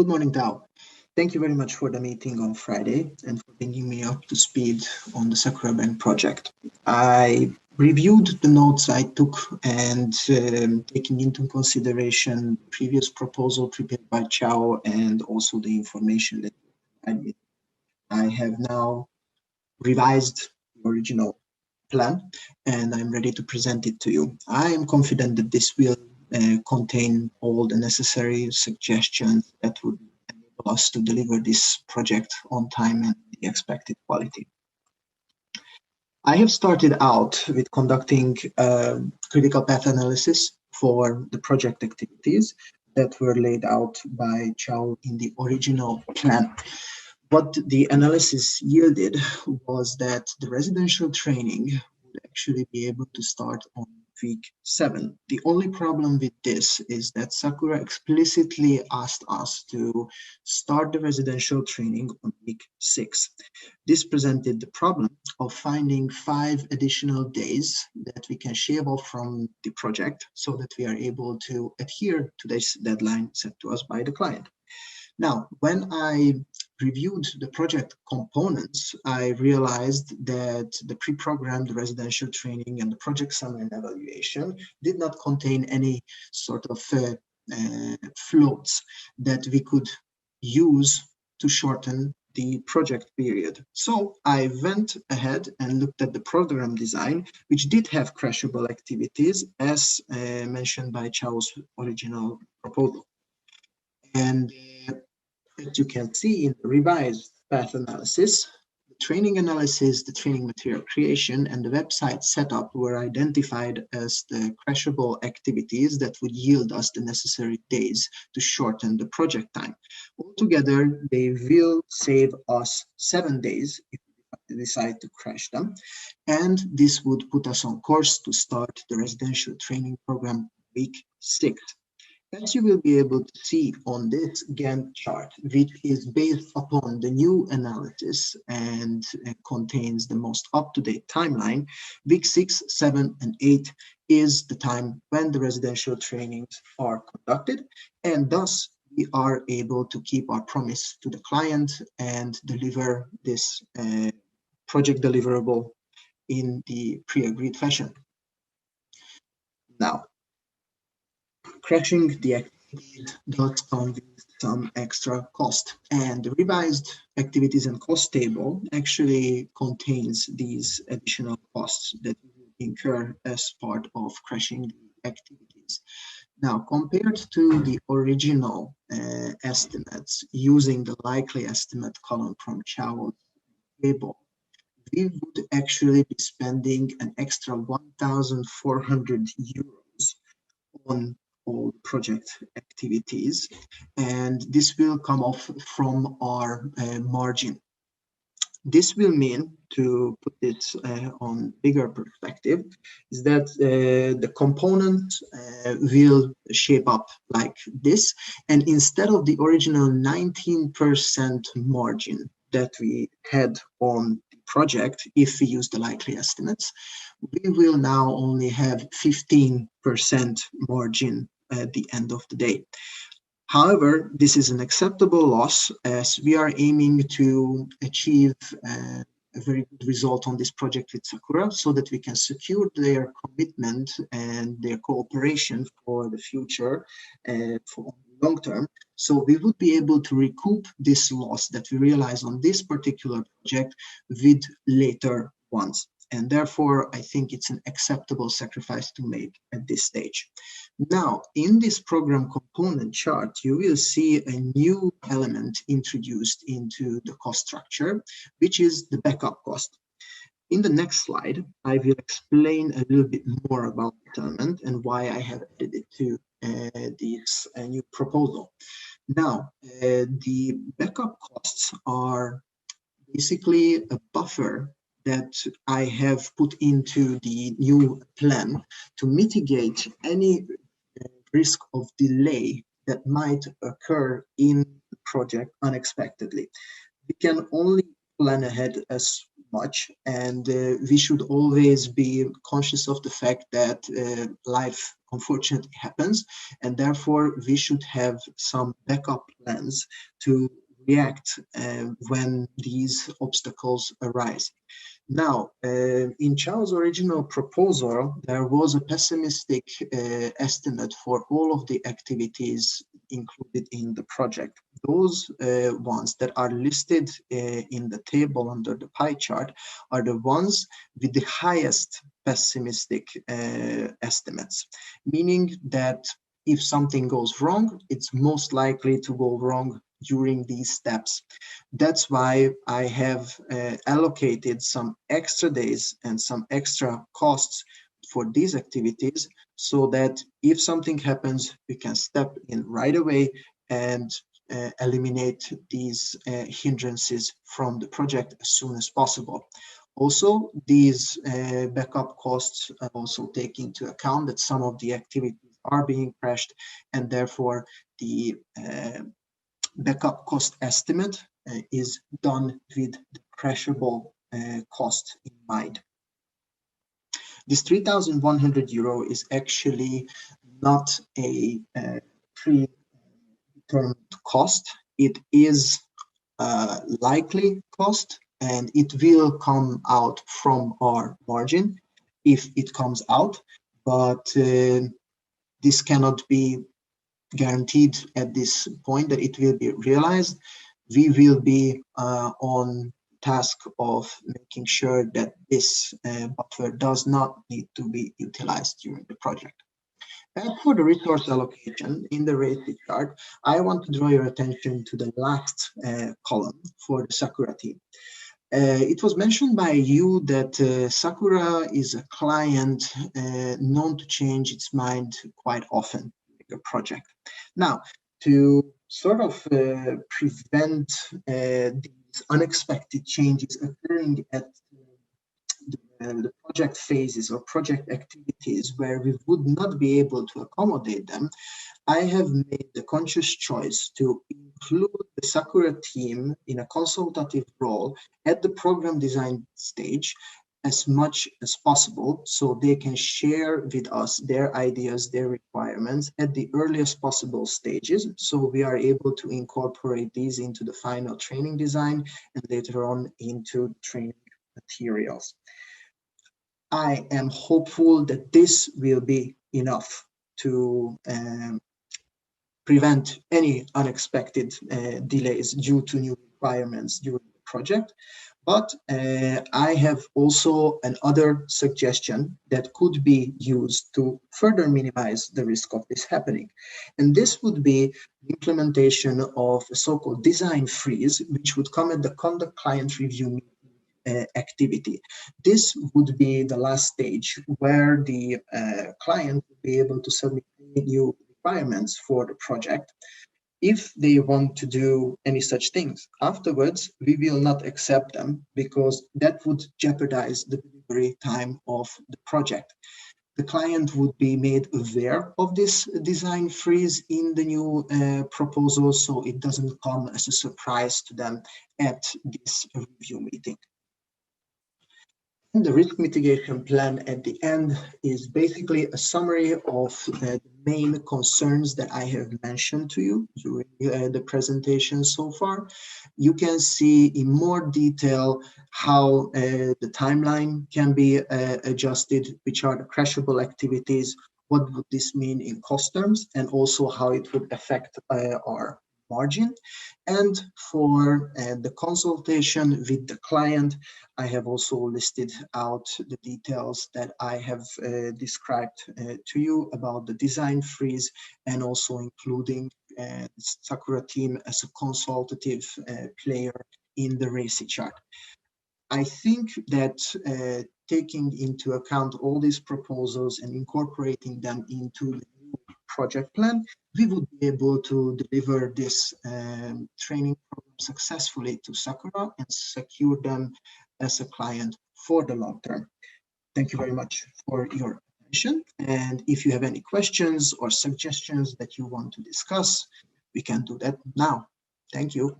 Good morning, Tao. Thank you very much for the meeting on Friday and for bringing me up to speed on the Sakura Bank project. I reviewed the notes I took and taking into consideration the previous proposal prepared by Chao and also the information that I did. I have now revised the original plan and I'm ready to present it to you. I am confident that this will contain all the necessary suggestions that would enable us to deliver this project on time and the expected quality. I have started out with conducting critical path analysis for the project activities that were laid out by Chao in the original plan. What the analysis yielded was that the residential training would actually be able to start on week 7. The only problem with this is that Sakura explicitly asked us to start the residential training on week 6. This presented the problem of finding 5 additional days that we can shave off from the project so that we are able to adhere to this deadline set to us by the client. Now, when I reviewed the project components, I realized that the pre-programmed residential training and the project summary and evaluation did not contain any sort of floats that we could use to shorten the project period. So I went ahead and looked at the program design, which did have crashable activities as mentioned by Chao's original proposal. And as you can see in the revised path analysis, the training analysis, the training material creation, and the website setup were identified as the crashable activities that would yield us the necessary days to shorten the project time. Altogether, they will save us 7 days if we decide to crash them, and this would put us on course to start the residential training program week 6. As you will be able to see on this Gantt chart, which is based upon the new analysis and contains the most up-to-date timeline, week 6, 7, and 8 is the time when the residential trainings are conducted, and thus we are able to keep our promise to the client and deliver this project deliverable in the pre-agreed fashion. Now, crashing the activities does come with some extra cost, and the revised activities and cost table actually contains these additional costs that we will incur as part of crashing the activities. Now, compared to the original estimates using the likely estimate column from Chao's table, we would actually be spending an extra 1,400 euros on all project activities, and this will come off from our margin. This will mean, to put this on bigger perspective, is that the components will shape up like this, and instead of the original 19% margin that we had on the project, if we use the likely estimates, we will now only have 15% margin at the end of the day. However, this is an acceptable loss as we are aiming to achieve a very good result on this project with Sakura so that we can secure their commitment and their cooperation for the future for long term. So we would be able to recoup this loss that we realize on this particular project with later ones. And therefore, I think it's an acceptable sacrifice to make at this stage. Now, in this program component chart, you will see a new element introduced into the cost structure, which is the backup cost. In the next slide, I will explain a little bit more about the element and why I have added it to this new proposal. Now, the backup costs are basically a buffer that I have put into the new plan to mitigate any risk of delay that might occur in the project unexpectedly. We can only plan ahead as much, and we should always be conscious of the fact that life unfortunately happens, and therefore we should have some backup plans to react when these obstacles arise. Now, in Chow's original proposal, there was a pessimistic estimate for all of the activities included in the project. Those ones that are listed in the table under the pie chart are the ones with the highest pessimistic estimates, meaning that if something goes wrong, it's most likely to go wrong during these steps. That's why I have allocated some extra days and some extra costs for these activities, so that if something happens, we can step in right away and eliminate these hindrances from the project as soon as possible. Also, these backup costs also take into account that some of the activities are being crashed, and therefore the backup cost estimate is done with the crashable cost in mind. This 3,100 euro is actually not a pre-determined cost. It is a likely cost, and it will come out from our margin if it comes out, but this cannot be guaranteed at this point that it will be realized. We will be on task of making sure that this buffer does not need to be utilized during the project. As for the resource allocation in the RACI chart, I want to draw your attention to the last column for the Sakura team. It was mentioned by you that Sakura is a client known to change its mind quite often in a project. Now, to sort of prevent these unexpected changes occurring at the project phases or project activities where we would not be able to accommodate them, I have made the conscious choice to include the Sakura team in a consultative role at the program design stage as much as possible, so they can share with us their ideas, their requirements at the earliest possible stages, so we are able to incorporate these into the final training design and later on into training materials. I am hopeful that this will be enough to prevent any unexpected delays due to new requirements during the project. But I have also another suggestion that could be used to further minimize the risk of this happening. And this would be the implementation of a so-called design freeze, which would come at the conduct client review meeting activity. This would be the last stage where the client would be able to submit new requirements for the project. If they want to do any such things afterwards, we will not accept them because that would jeopardize the delivery time of the project. The client would be made aware of this design freeze in the new proposal, so it doesn't come as a surprise to them at this review meeting. The risk mitigation plan at the end is basically a summary of the main concerns that I have mentioned to you during the presentation so far. You can see in more detail how the timeline can be adjusted, which are the crashable activities, what would this mean in cost terms, and also how it would affect our margin. And for the consultation with the client, I have also listed out the details that I have described to you about the design freeze, and also including the Sakura team as a consultative player in the RACI chart. I think that taking into account all these proposals and incorporating them into the new project plan, we would be able to deliver this training program successfully to Sakura and secure them as a client for the long term. Thank you very much for your attention. And if you have any questions or suggestions that you want to discuss, we can do that now. Thank you.